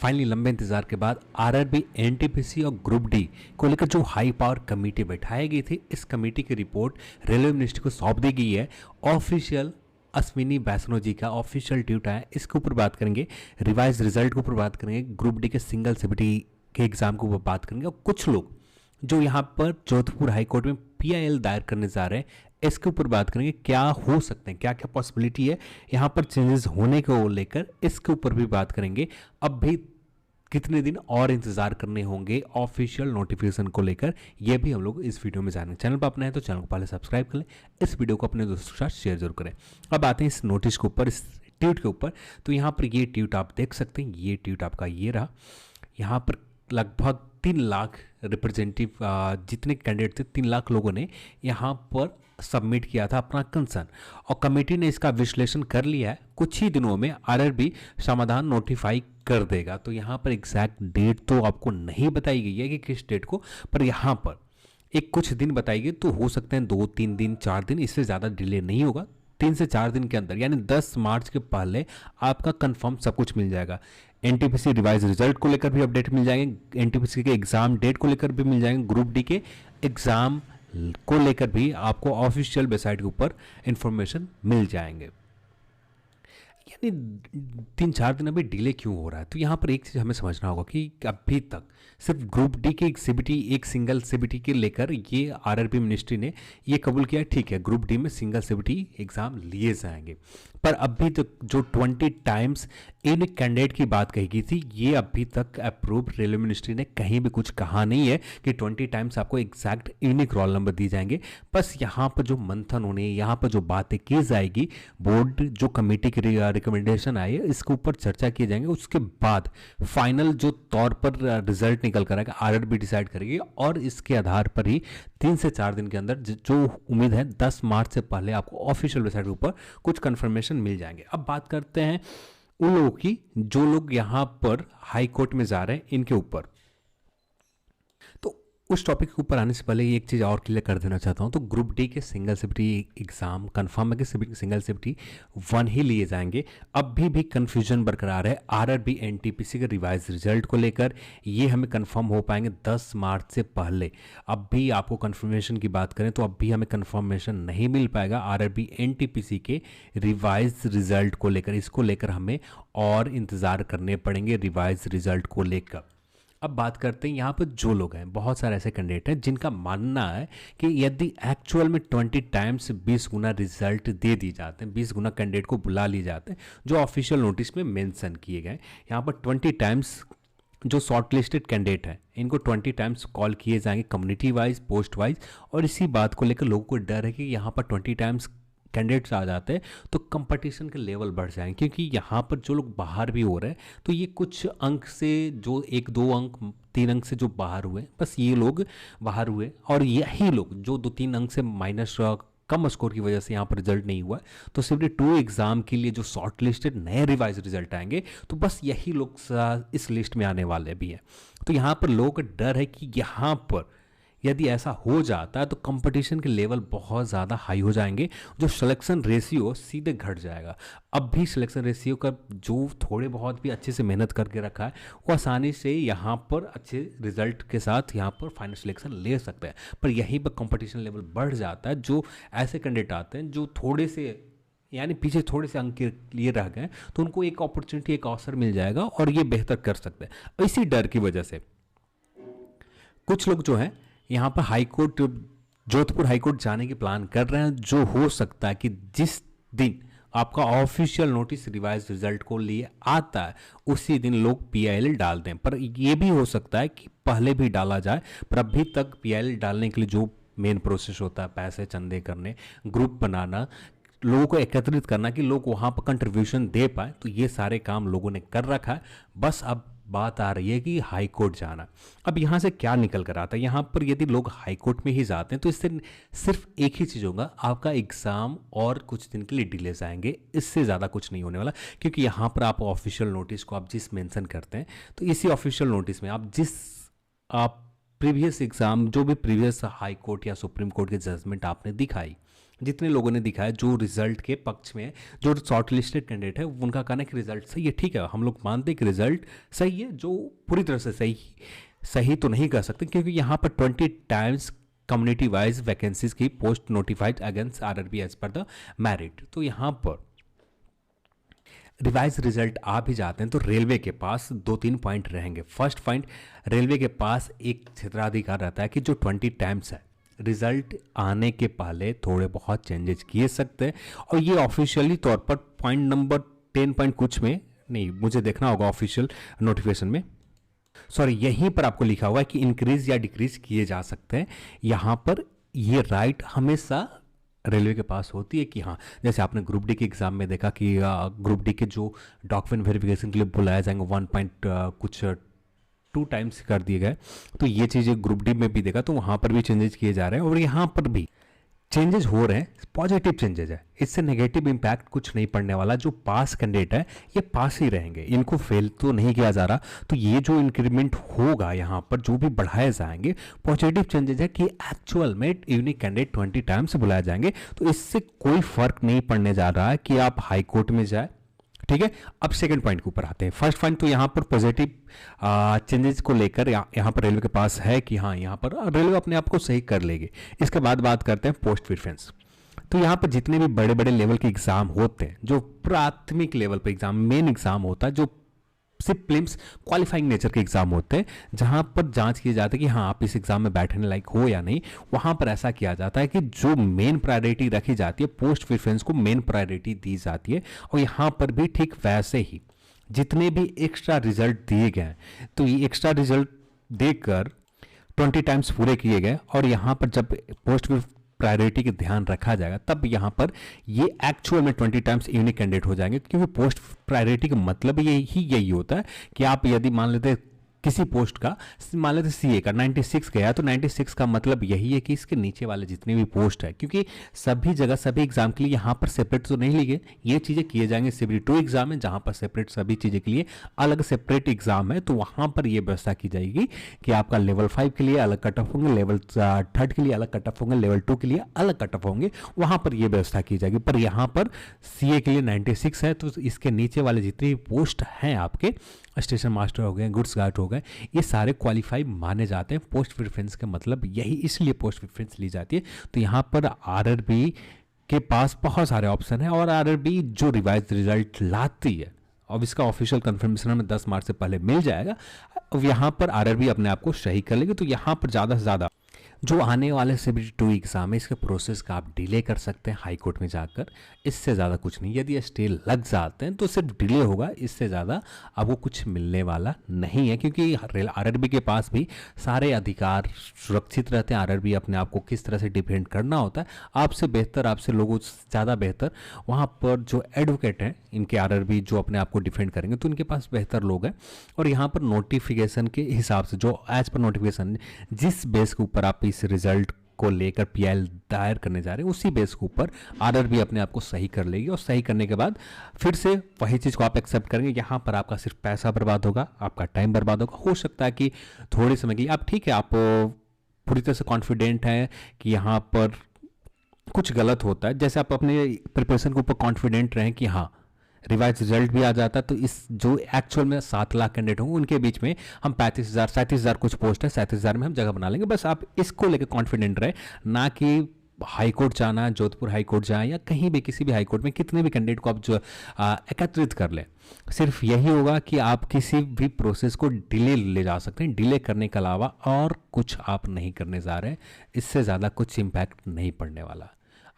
Finally लंबे इंतजार के बाद आरआरबी, एनटीपीसी और ग्रुप डी को लेकर जो हाई पावर कमेटी बैठाई गई थी, इस कमेटी की रिपोर्ट रेलवे मिनिस्ट्री को सौंप दी गई है। ऑफिशियल अश्विनी वैष्णो जी का ऑफिशियल ट्वीट आया, इसके ऊपर बात करेंगे। रिवाइज रिजल्ट के ऊपर बात करेंगे, ग्रुप डी के सिंगल सीबीटी के एग्जाम के ऊपर बात करेंगे और कुछ लोग जो यहाँ पर जोधपुर हाई कोर्ट में पीआईएल दायर करने जा रहे हैं, इसके ऊपर बात करेंगे। क्या हो सकते हैं, क्या क्या पॉसिबिलिटी है यहाँ पर चेंजेस होने को लेकर, इसके ऊपर भी बात करेंगे। अब भी कितने दिन और इंतजार करने होंगे ऑफिशियल नोटिफिकेशन को लेकर, यह भी हम लोग इस वीडियो में जानेंगे। चैनल पर अपने हैं तो चैनल को पहले सब्सक्राइब कर लें, इस वीडियो को अपने दोस्तों के साथ शेयर जरूर करें। अब आते हैं इस नोटिस के ऊपर, इस ट्वीट के ऊपर। तो यहाँ पर ये ट्वीट आप देख सकते हैं, ये ट्वीट आपका ये रहा। यहाँ पर लगभग 3 लाख रिप्रेजेंटेटिव, जितने कैंडिडेट थे 3 लाख लोगों ने यहाँ पर सबमिट किया था अपना कंसर्न, और कमेटी ने इसका विश्लेषण कर लिया है। कुछ ही दिनों में आरआरबी समाधान नोटिफाई कर देगा। तो यहाँ पर एग्जैक्ट डेट तो आपको नहीं बताई गई है कि किस डेट को, पर यहाँ पर एक कुछ दिन बताई गई। तो हो सकते हैं 2-3 दिन, 4 दिन, इससे ज़्यादा डिले नहीं होगा। 3 से 4 दिन के अंदर, यानी 10 मार्च के पहले आपका कंफर्म सब कुछ मिल जाएगा। एनटीपीसी रिवाइज रिजल्ट को लेकर भी अपडेट मिल जाएंगे, एनटीपीसी के एग्जाम डेट को लेकर भी मिल जाएंगे, ग्रुप डी के एग्जाम को लेकर भी आपको ऑफिशियल वेबसाइट के ऊपर इंफॉर्मेशन मिल जाएंगे। यानी 3-4 दिन अभी डिले क्यों हो रहा है? तो यहाँ पर एक चीज़ हमें समझना होगा कि अभी तक सिर्फ ग्रुप डी के एक सीबीटी, एक सिंगल सीबीटी के लेकर ये आरआरबी मिनिस्ट्री ने ये कबूल किया, ठीक है ग्रुप डी में सिंगल सीबीटी एग्जाम लिए जाएंगे। पर अभी तक जो 20 टाइम्स इन कैंडिडेट की बात कही गई थी, ये अभी तक अप्रूव रेलवे मिनिस्ट्री ने कहीं भी कुछ कहा नहीं है कि 20 टाइम्स आपको एग्जैक्ट यूनिक रोल नंबर दिए जाएंगे। बस यहाँ पर जो मंथन होने, यहाँ पर जो बातें की जाएगी, बोर्ड जो कमेटी की रिकमेंडेशन आई है, इसके ऊपर चर्चा किए जाएंगे। उसके बाद फाइनल जो तौर पर रिजल्ट निकल कर आएगा, आरआरबी डिसाइड करेगी, और इसके आधार पर ही 3 से 4 दिन के अंदर जो उम्मीद है 10 मार्च से पहले आपको ऑफिशियल वेबसाइट के ऊपर कुछ कंफर्मेशन मिल जाएंगे। अब बात करते हैं उन लोगों की जो लोग यहां पर हाई कोर्ट में जा रहे हैं, इनके ऊपर। तो उस टॉपिक के ऊपर आने से पहले एक चीज़ और क्लियर कर देना चाहता हूं। तो ग्रुप डी के सिंगल सीबीटी एग्जाम कंफर्म है कि सिंगल सीबीटी 1 ही लिए जाएंगे। अब भी कंफ्यूजन बरकरार है आरआरबी एनटीपीसी के रिवाइज रिजल्ट को लेकर, ये हमें कंफर्म हो पाएंगे 10 मार्च से पहले। अब भी आपको कंफर्मेशन की बात करें तो अब भी हमें कंफर्मेशन नहीं मिल पाएगा आरआरबी एनटीपीसी के रिवाइज रिजल्ट को लेकर। इसको लेकर हमें और इंतज़ार करने पड़ेंगे रिवाइज रिजल्ट को लेकर। अब बात करते हैं यहाँ पर जो लोग हैं, बहुत सारे ऐसे कैंडिडेट हैं जिनका मानना है कि यदि एक्चुअल में 20 टाइम्स 20 गुना रिजल्ट दे दी जाते हैं, 20 गुना कैंडिडेट को बुला लिए जाते हैं जो ऑफिशियल नोटिस में मेंशन किए गए, यहाँ पर 20 टाइम्स जो शॉर्ट लिस्टेड कैंडिडेट हैं इनको 20 टाइम्स कॉल किए जाएंगे, कम्युनिटी वाइज, पोस्ट वाइज। और इसी बात को लेकर लोगों को डर है कि यहाँ पर 20 टाइम्स कैंडिडेट्स आ जाते हैं तो कंपटीशन के लेवल बढ़ जाएंगे, क्योंकि यहाँ पर जो लोग बाहर भी हो रहे हैं तो ये कुछ अंक से, जो 1-2 अंक, 3 अंक से जो बाहर हुए, बस ये लोग बाहर हुए, और यही लोग जो 2-3 अंक से माइनस कम स्कोर की वजह से यहाँ पर रिजल्ट नहीं हुआ, तो सिर्फ 2 एग्जाम के लिए जो शॉर्ट लिस्टेड नए रिवाइज रिजल्ट आएंगे, तो बस यही लोग इस लिस्ट में आने वाले भी हैं। तो यहाँ पर लोगों का डर है कि यहाँ पर यदि ऐसा हो जाता है तो कंपटीशन के लेवल बहुत ज़्यादा हाई हो जाएंगे, जो सिलेक्शन रेशियो सीधे घट जाएगा। अब भी सिलेक्शन रेशियो का जो थोड़े बहुत भी अच्छे से मेहनत करके रखा है वो आसानी से यहाँ पर अच्छे रिजल्ट के साथ यहाँ पर फाइनल सिलेक्शन ले सकते हैं, पर यहीं पर कंपटीशन लेवल बढ़ जाता है। जो ऐसे कैंडिडेट आते हैं जो थोड़े से, यानी पीछे थोड़े से अंक के लिए रह गए, तो उनको एक अपॉर्चुनिटी, एक अवसर मिल जाएगा और ये बेहतर कर सकते हैं। इसी डर की वजह से कुछ लोग जो हैं यहाँ पर high court, Jodhpur high court जाने की प्लान कर रहे हैं। जो हो सकता है कि जिस दिन आपका ऑफिशियल नोटिस रिवाइज रिजल्ट को लिए आता है उसी दिन लोग पीआईएल डाल दें, पर यह भी हो सकता है कि पहले भी डाला जाए। पर अभी तक पीआईएल डालने के लिए जो मेन प्रोसेस होता है, पैसे चंदे करने, ग्रुप बनाना, लोगों को एकत्रित करना कि लोग वहाँ पर कंट्रीब्यूशन दे पाए, तो ये सारे काम लोगों ने कर रखा है। बस अब बात आ रही है कि हाई कोर्ट जाना। अब यहाँ से क्या निकल कर आता है, यहाँ पर यदि लोग हाई कोर्ट में ही जाते हैं तो इससे सिर्फ एक ही चीज़ होगा, आपका एग्ज़ाम और कुछ दिन के लिए डिले आएंगे, इससे ज़्यादा कुछ नहीं होने वाला। क्योंकि यहाँ पर आप ऑफिशियल नोटिस को आप जिस मेंशन करते हैं, तो इसी ऑफिशियल नोटिस में आप प्रीवियस एग्ज़ाम, जो भी प्रीवियस हाई कोर्ट या सुप्रीम कोर्ट की जजमेंट आपने दिखाई, जितने लोगों ने दिखाया जो रिजल्ट के पक्ष में है, जो शॉर्ट लिस्टेड कैंडिडेट है उनका कहना है कि रिजल्ट सही है। ठीक है, हम लोग मानते हैं कि रिजल्ट सही है, जो पूरी तरह से सही तो नहीं कह सकते, क्योंकि यहाँ पर 20 टाइम्स कम्युनिटी वाइज वैकेंसीज की post notified against RRB as per the merit. तो यहाँ पर रिवाइज रिजल्ट आ भी जाते हैं तो रेलवे के पास 2-3 पॉइंट रहेंगे। फर्स्ट पॉइंट, रेलवे के पास एक क्षेत्राधिकार रहता है कि जो 20 टाइम्स है रिजल्ट आने के पहले थोड़े बहुत चेंजेस किए सकते हैं, और ये ऑफिशियली तौर पर पॉइंट नंबर 10 पॉइंट कुछ में नहीं, मुझे देखना होगा ऑफिशियल नोटिफिकेशन में, सॉरी यहीं पर आपको लिखा हुआ है कि इंक्रीज या डिक्रीज किए जा सकते हैं। यहाँ पर ये राइट हमेशा रेलवे के पास होती है कि हाँ, जैसे आपने ग्रुप डी के एग्जाम में देखा कि ग्रुप डी के जो डॉक्यूमेंट वेरिफिकेशन के लिए बुलाया जाएंगे 1 पॉइंट कुछ 2 टाइम्स कर दिए गए, तो ये चीज़ें ग्रुप डी में भी देखा, तो वहाँ पर भी चेंजेस किए जा रहे हैं और यहाँ पर भी चेंजेस हो रहे हैं, पॉजिटिव चेंजेस है। इससे नेगेटिव इंपैक्ट कुछ नहीं पड़ने वाला। जो पास कैंडिडेट है ये पास ही रहेंगे, इनको फेल तो नहीं किया जा रहा। तो ये जो इंक्रीमेंट होगा यहाँ पर जो भी बढ़ाए जाएंगे पॉजिटिव चेंजेस है कि एक्चुअल में यूनिक कैंडिडेट 20 टाइम्स बुलाए जाएंगे। तो इससे कोई फर्क नहीं पड़ने जा रहा है कि आप हाई कोर्ट में जाए। ठीक है, अब सेकंड पॉइंट के ऊपर आते हैं। फर्स्ट पॉइंट तो यहाँ पर पॉजिटिव चेंजेस को लेकर यहाँ पर रेलवे के पास है कि हाँ, यहाँ पर रेलवे अपने आप को सही कर लेगी। इसके बाद बात करते हैं पोस्ट प्रेफरेंस। तो यहाँ पर जितने भी बड़े बड़े लेवल के एग्जाम होते हैं, जो प्राथमिक लेवल पर एग्जाम मेन एग्जाम होता है, जो सिर्फ प्रीलिम्स क्वालिफाइंग नेचर के एग्जाम होते हैं, जहां पर जांच की जाती है कि हाँ आप इस एग्जाम में बैठने लायक हो या नहीं, वहां पर ऐसा किया जाता है कि जो मेन प्रायोरिटी रखी जाती है पोस्ट प्रेफरेंस को मेन प्रायोरिटी दी जाती है। और यहाँ पर भी ठीक वैसे ही जितने भी एक्स्ट्रा रिजल्ट दिए गए, तो ये एक्स्ट्रा रिजल्ट देकर 20 टाइम्स पूरे किए गए, और यहाँ पर जब पोस्ट प्रायोरिटी का ध्यान रखा जाएगा तब यहाँ पर ये एक्चुअल में 20 टाइम्स यूनिक कैंडिडेट हो जाएंगे। क्योंकि पोस्ट प्रायोरिटी का मतलब यही होता है कि आप यदि मान लेते किसी पोस्ट का, मान लेते सीए का 96 गया, तो 96 का मतलब यही है कि इसके नीचे वाले जितने भी पोस्ट है, क्योंकि सभी जगह सभी एग्जाम के लिए यहाँ पर सेपरेट तो नहीं लिए, ये चीज़ें किए जाएंगे सिर्फ 2 एग्जाम है जहाँ पर सेपरेट सभी चीज़ें के लिए अलग सेपरेट एग्जाम है। तो वहाँ पर ये व्यवस्था की जाएगी कि आपका लेवल 5 के लिए अलग कट ऑफ होंगे, लेवल 3 के लिए अलग कट ऑफ होंगे, लेवल 2 के लिए अलग कट ऑफ होंगे, वहाँ पर ये व्यवस्था की जाएगी। पर यहाँ पर सीए के लिए 96 है, तो इसके नीचे वाले जितने भी पोस्ट हैं आपके स्टेशन मास्टर हो गए, गुड्स गार्ड हो गए, ये सारे क्वालिफाई माने जाते हैं। पोस्ट प्रेफरेंस का मतलब यही, इसलिए पोस्ट प्रेफरेंस ली जाती है। तो यहाँ पर आरआरबी के पास बहुत सारे ऑप्शन है, और आरआरबी जो रिवाइज रिजल्ट लाती है, अब इसका ऑफिशियल कंफर्मेशन हमें 10 मार्च से पहले मिल जाएगा। अब यहाँ पर आरआरबी अपने आप को सही कर लेगी। तो यहाँ पर ज़्यादा से ज़्यादा जो आने वाले CBT2 एग्जाम है, इसके प्रोसेस का आप डिले कर सकते हैं हाई कोर्ट में जाकर, इससे ज़्यादा कुछ नहीं। यदि स्टे लग जाते हैं तो सिर्फ डिले होगा, इससे ज़्यादा आपको कुछ मिलने वाला नहीं है। क्योंकि आरआरबी के पास भी सारे अधिकार सुरक्षित रहते हैं। आरआरबी अपने आप को किस तरह से डिफेंड करना होता है, आपसे बेहतर, आपसे लोगों से ज़्यादा बेहतर वहाँ पर जो एडवोकेट हैं इनके आरआरबी जो अपने आप को डिफेंड करेंगे, तो इनके पास बेहतर लोग हैं। और यहाँ पर नोटिफिकेशन के हिसाब से जो एज पर नोटिफिकेशन जिस बेस के ऊपर आप इस रिजल्ट को लेकर पीआईएल दायर करने जा रहे हैं, उसी बेस के ऊपर आरआरबी अपने आप को सही कर लेगी। और सही करने के बाद फिर से वही चीज़ को आप एक्सेप्ट करेंगे। यहाँ पर आपका सिर्फ पैसा बर्बाद होगा, आपका टाइम बर्बाद होगा। हो सकता है कि थोड़े समय के लिए आप, ठीक है, आप पूरी तरह से कॉन्फिडेंट हैं कि यहाँ पर कुछ गलत होता है, जैसे आप अपने प्रिपरेशन के ऊपर कॉन्फिडेंट रहें कि हाँ रिवाइज रिजल्ट भी आ जाता है, तो इस जो एक्चुअल में 7 लाख कैंडिडेट होंगे उनके बीच में हम 35,000 37,000 कुछ पोस्ट है, 37,000 में हम जगह बना लेंगे। बस आप इसको लेकर कॉन्फिडेंट रहे, ना कि हाई कोर्ट जाना, जोधपुर हाई कोर्ट जाए या कहीं भी किसी भी हाई कोर्ट में कितने भी कैंडिडेट को आप जो एकत्रित कर लें। सिर्फ यही होगा कि आप किसी भी प्रोसेस को डिले ले जा सकते हैं। डिले करने के अलावा और कुछ आप नहीं करने जा रहे हैं, इससे ज़्यादा कुछ इम्पैक्ट नहीं पड़ने वाला।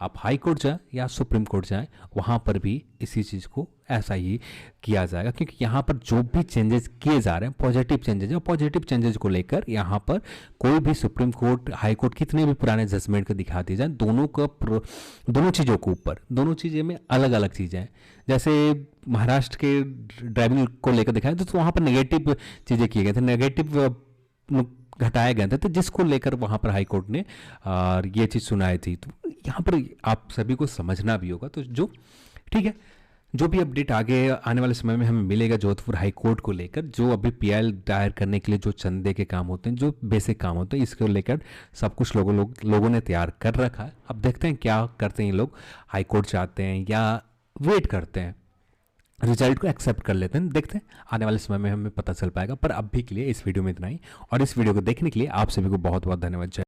आप हाई कोर्ट जाएं या सुप्रीम कोर्ट जाएं, वहाँ पर भी इसी चीज़ को ऐसा ही किया जाएगा। क्योंकि यहाँ पर जो भी चेंजेस किए जा रहे हैं पॉजिटिव चेंजेस है, पॉजिटिव चेंजेस को लेकर यहाँ पर कोई भी सुप्रीम कोर्ट हाई कोर्ट कितने भी पुराने जजमेंट को दिखा दिए जाए, दोनों चीज़ों के ऊपर, दोनों चीज़ें में अलग अलग चीज़ें हैं। जैसे महाराष्ट्र के ड्राइविंग को लेकर दिखाया तो वहाँ पर नेगेटिव चीज़ें किए गए थे, नेगेटिव घटाए गए थे, तो जिसको लेकर वहाँ पर हाई कोर्ट ने ये चीज़ सुनाई थी। तो यहाँ पर आप सभी को समझना भी होगा। तो जो ठीक है, जो भी अपडेट आगे आने वाले समय में हमें मिलेगा जोधपुर हाई कोर्ट को लेकर, जो अभी पीआईएल दायर करने के लिए जो चंदे के काम होते हैं, जो बेसिक काम होते हैं, इसको लेकर सब कुछ लोगों ने तैयार कर रखा है। अब देखते हैं क्या करते हैं ये लोग, हाई कोर्ट जाते हैं या वेट करते हैं, रिजल्ट को एक्सेप्ट कर लेते हैं। देखते हैं आने वाले समय में हमें पता चल पाएगा। पर अभी के लिए इस वीडियो में इतना ही, और इस वीडियो को देखने के लिए आप सभी को बहुत बहुत धन्यवाद।